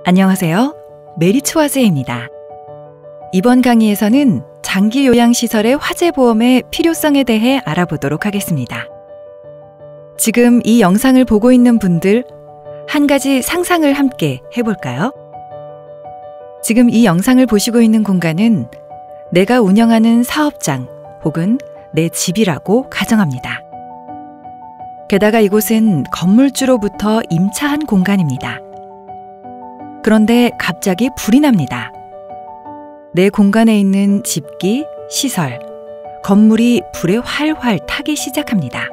안녕하세요. 메리츠와즈입니다. 이번 강의에서는 장기 요양시설의 화재보험의 필요성에 대해 알아보도록 하겠습니다. 지금 이 영상을 보고 있는 분들, 한 가지 상상을 함께 해볼까요? 지금 이 영상을 보시고 있는 공간은 내가 운영하는 사업장 혹은 내 집이라고 가정합니다. 게다가 이곳은 건물주로부터 임차한 공간입니다. 그런데 갑자기 불이 납니다. 내 공간에 있는 집기, 시설, 건물이 불에 활활 타기 시작합니다.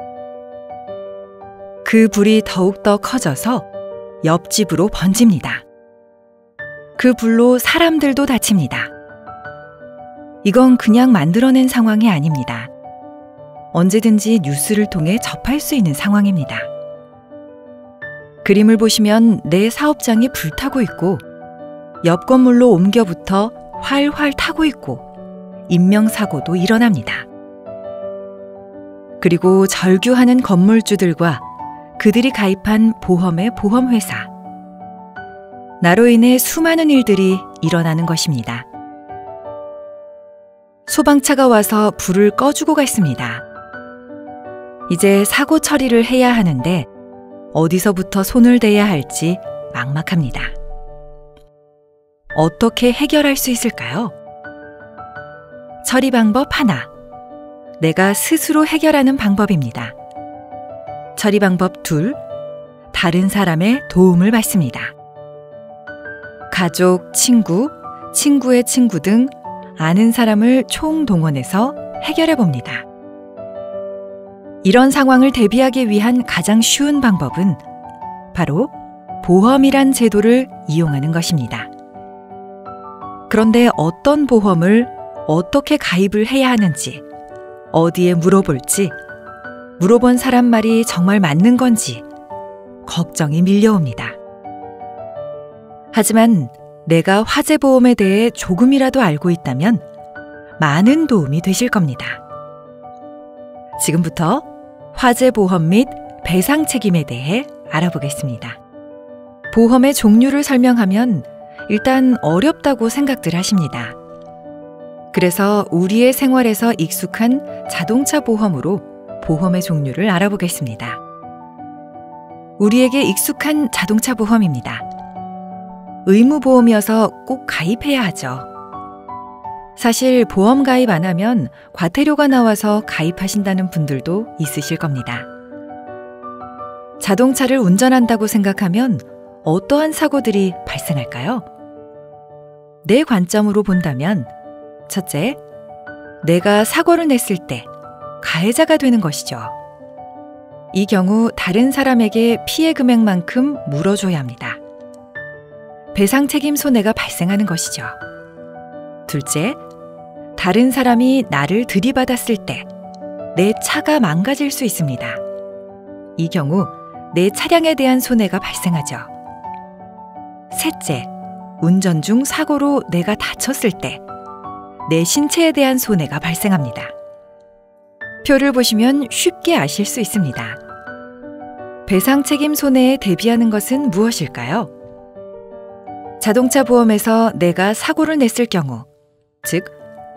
그 불이 더욱더 커져서 옆집으로 번집니다. 그 불로 사람들도 다칩니다. 이건 그냥 만들어낸 상황이 아닙니다. 언제든지 뉴스를 통해 접할 수 있는 상황입니다. 그림을 보시면 내 사업장이 불타고 있고 옆 건물로 옮겨붙어 활활 타고 있고 인명사고도 일어납니다. 그리고 절규하는 건물주들과 그들이 가입한 보험의 보험회사. 나로 인해 수많은 일들이 일어나는 것입니다. 소방차가 와서 불을 꺼주고 갔습니다. 이제 사고 처리를 해야 하는데 어디서부터 손을 대야 할지 막막합니다. 어떻게 해결할 수 있을까요? 처리 방법 하나. 내가 스스로 해결하는 방법입니다. 처리 방법 둘. 다른 사람의 도움을 받습니다. 가족, 친구, 친구의 친구 등 아는 사람을 총동원해서 해결해 봅니다. 이런 상황을 대비하기 위한 가장 쉬운 방법은 바로 보험이란 제도를 이용하는 것입니다. 그런데 어떤 보험을 어떻게 가입을 해야 하는지, 어디에 물어볼지, 물어본 사람 말이 정말 맞는 건지 걱정이 밀려옵니다. 하지만 내가 화재보험에 대해 조금이라도 알고 있다면 많은 도움이 되실 겁니다. 지금부터 화재보험 및 배상 책임에 대해 알아보겠습니다. 보험의 종류를 설명하면 일단 어렵다고 생각들 하십니다. 그래서 우리의 생활에서 익숙한 자동차 보험으로 보험의 종류를 알아보겠습니다. 우리에게 익숙한 자동차 보험입니다. 의무보험이어서 꼭 가입해야 하죠. 사실 보험 가입 안 하면 과태료가 나와서 가입하신다는 분들도 있으실 겁니다. 자동차를 운전한다고 생각하면 어떠한 사고들이 발생할까요? 내 관점으로 본다면 첫째, 내가 사고를 냈을 때 가해자가 되는 것이죠. 이 경우 다른 사람에게 피해 금액만큼 물어줘야 합니다. 배상 책임 손해가 발생하는 것이죠. 둘째, 다른 사람이 나를 들이받았을 때 내 차가 망가질 수 있습니다. 이 경우 내 차량에 대한 손해가 발생하죠. 셋째, 운전 중 사고로 내가 다쳤을 때 내 신체에 대한 손해가 발생합니다. 표를 보시면 쉽게 아실 수 있습니다. 배상 책임 손해에 대비하는 것은 무엇일까요? 자동차 보험에서 내가 사고를 냈을 경우, 즉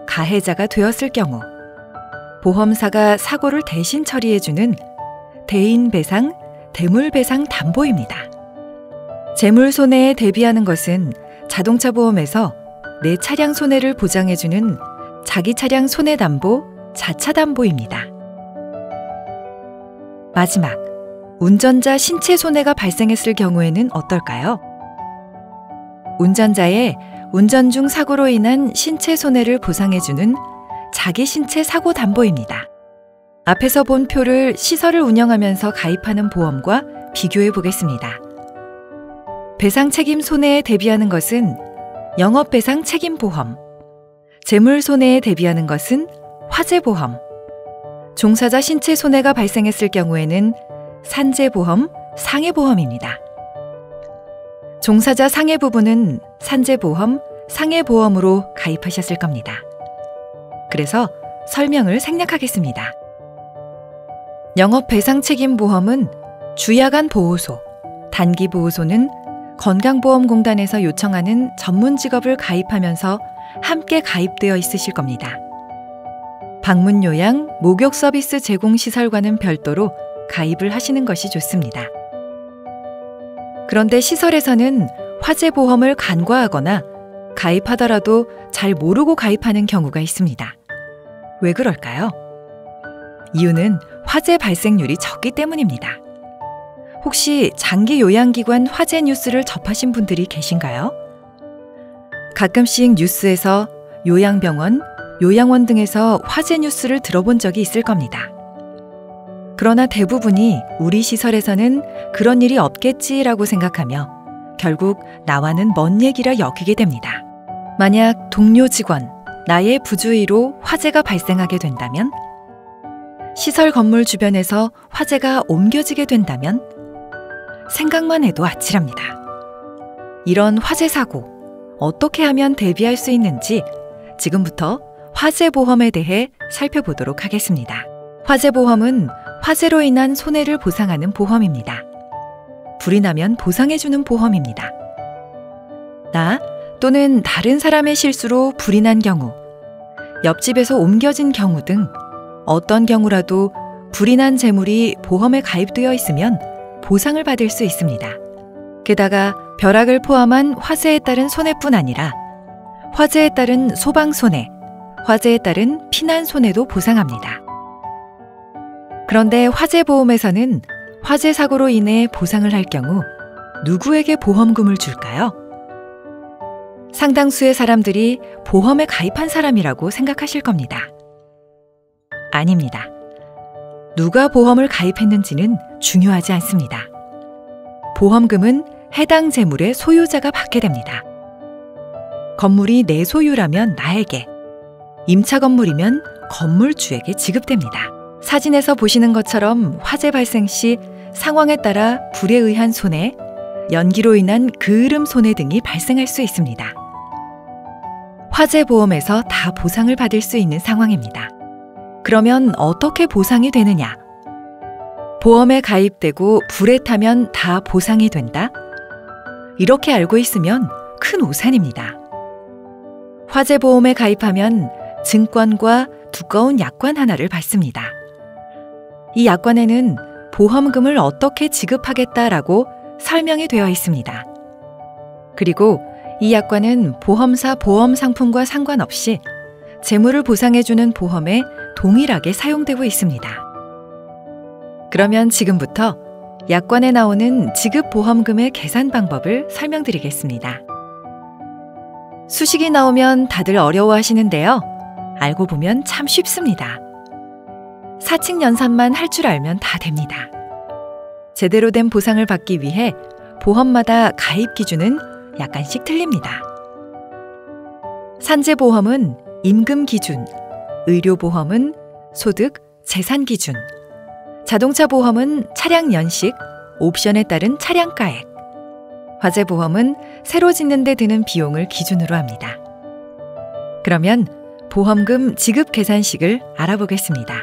가해자가 되었을 경우 보험사가 사고를 대신 처리해주는 대인배상, 대물배상 담보입니다. 재물손해에 대비하는 것은 자동차 보험에서 내 차량 손해를 보장해주는 자기 차량 손해담보, 자차담보입니다. 마지막, 운전자 신체 손해가 발생했을 경우에는 어떨까요? 운전자의 운전 중 사고로 인한 신체 손해를 보상해주는 자기 신체 사고 담보입니다. 앞에서 본 표를 시설을 운영하면서 가입하는 보험과 비교해 보겠습니다. 배상 책임 손해에 대비하는 것은 영업배상 책임보험, 재물 손해에 대비하는 것은 화재보험, 종사자 신체 손해가 발생했을 경우에는 산재보험, 상해보험입니다. 종사자 상해 부분은 산재보험, 상해보험으로 가입하셨을 겁니다. 그래서 설명을 생략하겠습니다. 영업배상책임보험은 주야간 보호소, 단기보호소는 건강보험공단에서 요청하는 전문 직업을 가입하면서 함께 가입되어 있으실 겁니다. 방문 요양, 목욕 서비스 제공 시설과는 별도로 가입을 하시는 것이 좋습니다. 그런데 시설에서는 화재보험을 간과하거나 가입하더라도 잘 모르고 가입하는 경우가 있습니다. 왜 그럴까요? 이유는 화재 발생률이 적기 때문입니다. 혹시 장기 요양기관 화재 뉴스를 접하신 분들이 계신가요? 가끔씩 뉴스에서 요양병원, 요양원 등에서 화재 뉴스를 들어본 적이 있을 겁니다. 그러나 대부분이 우리 시설에서는 그런 일이 없겠지라고 생각하며 결국 나와는 먼 얘기라 여기게 됩니다. 만약 동료 직원, 나의 부주의로 화재가 발생하게 된다면, 시설 건물 주변에서 화재가 옮겨지게 된다면 생각만 해도 아찔합니다. 이런 화재 사고, 어떻게 하면 대비할 수 있는지 지금부터 화재보험에 대해 살펴보도록 하겠습니다. 화재보험은 화재로 인한 손해를 보상하는 보험입니다. 불이 나면 보상해주는 보험입니다. 나 또는 다른 사람의 실수로 불이 난 경우, 옆집에서 옮겨진 경우 등 어떤 경우라도 불이 난 재물이 보험에 가입되어 있으면 보상을 받을 수 있습니다. 게다가 벼락을 포함한 화재에 따른 손해뿐 아니라 화재에 따른 소방 손해, 화재에 따른 피난 손해도 보상합니다. 그런데 화재보험에서는 화재 사고로 인해 보상을 할 경우 누구에게 보험금을 줄까요? 상당수의 사람들이 보험에 가입한 사람이라고 생각하실 겁니다. 아닙니다. 누가 보험을 가입했는지는 중요하지 않습니다. 보험금은 해당 재물의 소유자가 받게 됩니다. 건물이 내 소유라면 나에게, 임차 건물이면 건물주에게 지급됩니다. 사진에서 보시는 것처럼 화재 발생 시 상황에 따라 불에 의한 손해, 연기로 인한 그을음 손해 등이 발생할 수 있습니다. 화재보험에서 다 보상을 받을 수 있는 상황입니다. 그러면 어떻게 보상이 되느냐? 보험에 가입되고 불에 타면 다 보상이 된다? 이렇게 알고 있으면 큰 오산입니다. 화재보험에 가입하면 증권과 두꺼운 약관 하나를 받습니다. 이 약관에는 보험금을 어떻게 지급하겠다라고 설명이 되어 있습니다. 그리고 이 약관은 보험사 보험 상품과 상관없이 재물을 보상해주는 보험에 동일하게 사용되고 있습니다. 그러면 지금부터 약관에 나오는 지급보험금의 계산 방법을 설명드리겠습니다. 수식이 나오면 다들 어려워하시는데요. 알고 보면 참 쉽습니다. 사칙 연산만 할 줄 알면 다 됩니다. 제대로 된 보상을 받기 위해 보험마다 가입 기준은 약간씩 틀립니다. 산재보험은 임금 기준, 의료보험은 소득, 재산 기준, 자동차 보험은 차량 연식, 옵션에 따른 차량가액, 화재보험은 새로 짓는 데 드는 비용을 기준으로 합니다. 그러면 보험금 지급 계산식을 알아보겠습니다.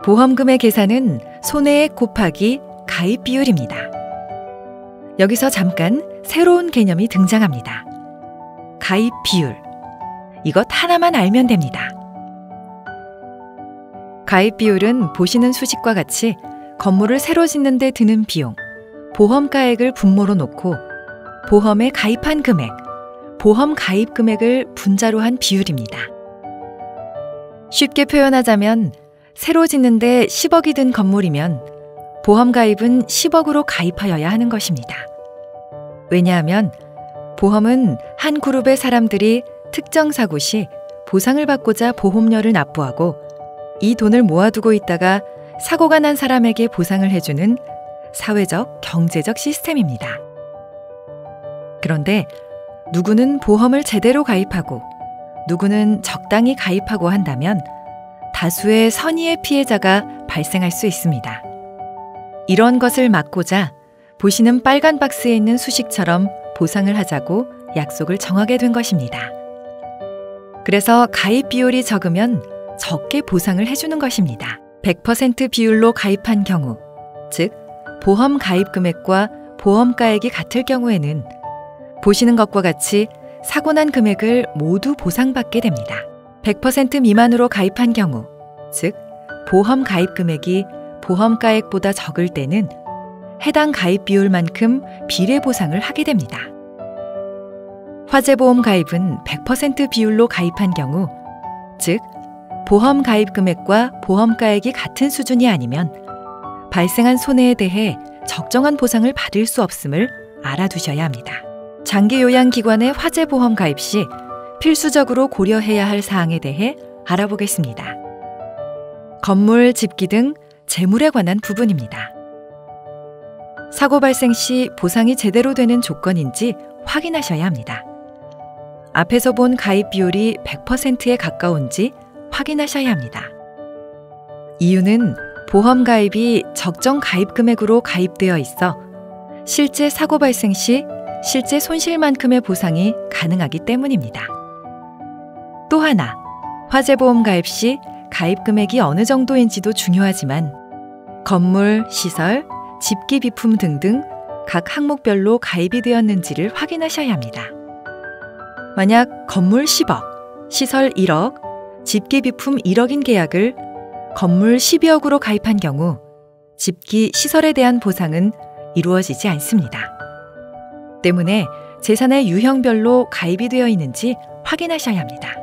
보험금의 계산은 손해액 곱하기 가입 비율입니다. 여기서 잠깐 새로운 개념이 등장합니다. 가입 비율. 이것 하나만 알면 됩니다. 가입 비율은 보시는 수식과 같이 건물을 새로 짓는 데 드는 비용, 보험가액을 분모로 놓고 보험에 가입한 금액, 보험 가입 금액을 분자로 한 비율입니다. 쉽게 표현하자면 새로 짓는데 10억이 든 건물이면 보험 가입은 10억으로 가입하여야 하는 것입니다. 왜냐하면 보험은 한 그룹의 사람들이 특정 사고 시 보상을 받고자 보험료를 납부하고 이 돈을 모아두고 있다가 사고가 난 사람에게 보상을 해주는 사회적, 경제적 시스템입니다. 그런데 누구는 보험을 제대로 가입하고 누구는 적당히 가입하고 한다면 다수의 선의의 피해자가 발생할 수 있습니다. 이런 것을 막고자 보시는 빨간 박스에 있는 수식처럼 보상을 하자고 약속을 정하게 된 것입니다. 그래서 가입 비율이 적으면 적게 보상을 해주는 것입니다. 100% 비율로 가입한 경우, 즉 보험 가입 금액과 보험가액이 같을 경우에는 보시는 것과 같이 사고 난 금액을 모두 보상받게 됩니다. 100% 미만으로 가입한 경우, 즉 보험 가입 금액이 보험가액보다 적을 때는 해당 가입 비율만큼 비례 보상을 하게 됩니다. 화재보험 가입은 100% 비율로 가입한 경우, 즉 보험 가입 금액과 보험가액이 같은 수준이 아니면 발생한 손해에 대해 적정한 보상을 받을 수 없음을 알아두셔야 합니다. 장기요양기관의 화재보험 가입 시 필수적으로 고려해야 할 사항에 대해 알아보겠습니다. 건물, 집기 등 재물에 관한 부분입니다. 사고 발생 시 보상이 제대로 되는 조건인지 확인하셔야 합니다. 앞에서 본 가입 비율이 100%에 가까운지 확인하셔야 합니다. 이유는 보험 가입이 적정 가입 금액으로 가입되어 있어 실제 사고 발생 시 실제 손실만큼의 보상이 가능하기 때문입니다. 또 하나, 화재보험 가입 시 가입 금액이 어느 정도인지도 중요하지만 건물, 시설, 집기 비품 등등 각 항목별로 가입이 되었는지를 확인하셔야 합니다. 만약 건물 10억, 시설 1억, 집기 비품 1억인 계약을 건물 12억으로 가입한 경우 집기, 시설에 대한 보상은 이루어지지 않습니다. 때문에 재산의 유형별로 가입이 되어 있는지 확인하셔야 합니다.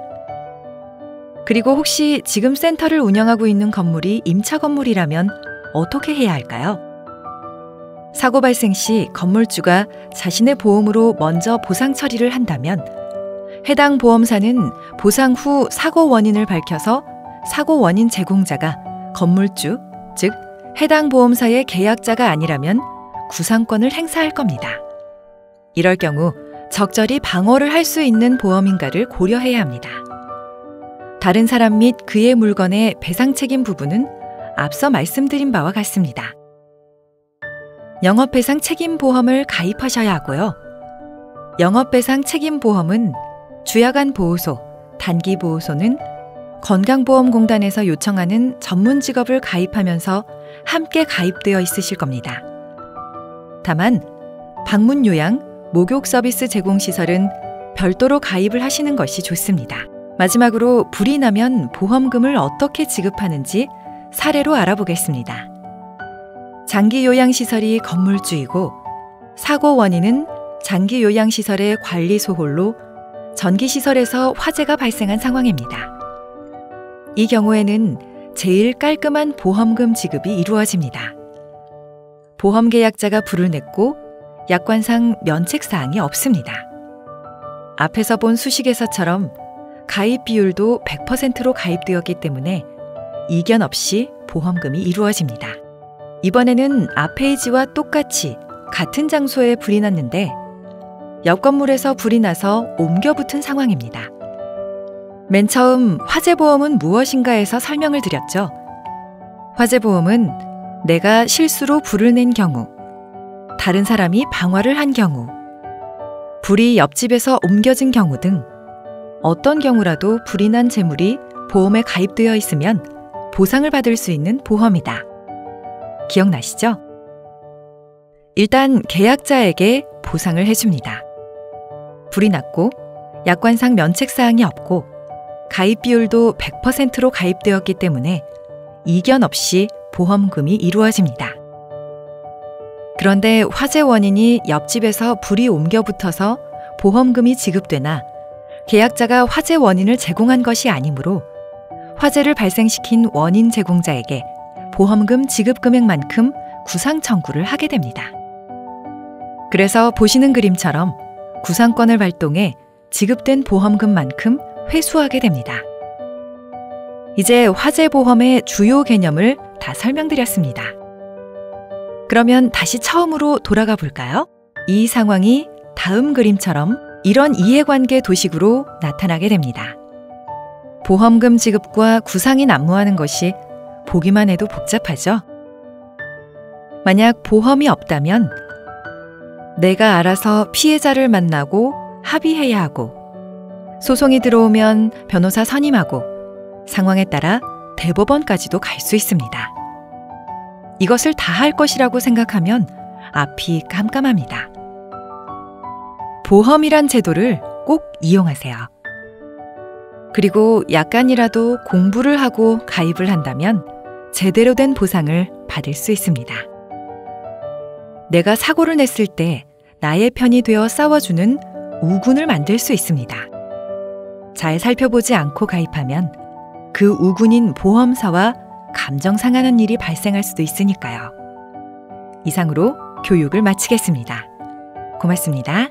그리고 혹시 지금 센터를 운영하고 있는 건물이 임차 건물이라면 어떻게 해야 할까요? 사고 발생 시 건물주가 자신의 보험으로 먼저 보상 처리를 한다면 해당 보험사는 보상 후 사고 원인을 밝혀서 사고 원인 제공자가 건물주, 즉 해당 보험사의 계약자가 아니라면 구상권을 행사할 겁니다. 이럴 경우 적절히 방어를 할 수 있는 보험인가를 고려해야 합니다. 다른 사람 및 그의 물건의 배상 책임 부분은 앞서 말씀드린 바와 같습니다. 영업배상 책임보험을 가입하셔야 하고요. 영업배상 책임보험은 주야간 보호소, 단기보호소는 건강보험공단에서 요청하는 전문 직업을 가입하면서 함께 가입되어 있으실 겁니다. 다만 방문요양, 목욕 서비스 제공시설은 별도로 가입을 하시는 것이 좋습니다. 마지막으로 불이 나면 보험금을 어떻게 지급하는지 사례로 알아보겠습니다. 장기요양시설이 건물주이고 사고 원인은 장기요양시설의 관리소홀로 전기시설에서 화재가 발생한 상황입니다. 이 경우에는 제일 깔끔한 보험금 지급이 이루어집니다. 보험계약자가 불을 냈고 약관상 면책사항이 없습니다. 앞에서 본 수식에서처럼 가입 비율도 100%로 가입되었기 때문에 이견 없이 보험금이 이루어집니다. 이번에는 앞 페이지와 똑같이 같은 장소에 불이 났는데 옆 건물에서 불이 나서 옮겨 붙은 상황입니다. 맨 처음 화재보험은 무엇인가에서 설명을 드렸죠. 화재보험은 내가 실수로 불을 낸 경우, 다른 사람이 방화를 한 경우, 불이 옆집에서 옮겨진 경우 등 어떤 경우라도 불이 난 재물이 보험에 가입되어 있으면 보상을 받을 수 있는 보험이다. 기억나시죠? 일단 계약자에게 보상을 해줍니다. 불이 났고 약관상 면책사항이 없고 가입 비율도 100%로 가입되었기 때문에 이견 없이 보험금이 이루어집니다. 그런데 화재 원인이 옆집에서 불이 옮겨 붙어서 보험금이 지급되나 계약자가 화재 원인을 제공한 것이 아니므로 화재를 발생시킨 원인 제공자에게 보험금 지급 금액만큼 구상 청구를 하게 됩니다. 그래서 보시는 그림처럼 구상권을 발동해 지급된 보험금만큼 회수하게 됩니다. 이제 화재보험의 주요 개념을 다 설명드렸습니다. 그러면 다시 처음으로 돌아가 볼까요? 이 상황이 다음 그림처럼 이런 이해관계 도식으로 나타나게 됩니다. 보험금 지급과 구상이 난무하는 것이 보기만 해도 복잡하죠? 만약 보험이 없다면 내가 알아서 피해자를 만나고 합의해야 하고 소송이 들어오면 변호사 선임하고 상황에 따라 대법원까지도 갈 수 있습니다. 이것을 다 할 것이라고 생각하면 앞이 깜깜합니다. 보험이란 제도를 꼭 이용하세요. 그리고 약간이라도 공부를 하고 가입을 한다면 제대로 된 보상을 받을 수 있습니다. 내가 사고를 냈을 때 나의 편이 되어 싸워주는 우군을 만들 수 있습니다. 잘 살펴보지 않고 가입하면 그 우군인 보험사와 감정 상하는 일이 발생할 수도 있으니까요. 이상으로 교육을 마치겠습니다. 고맙습니다.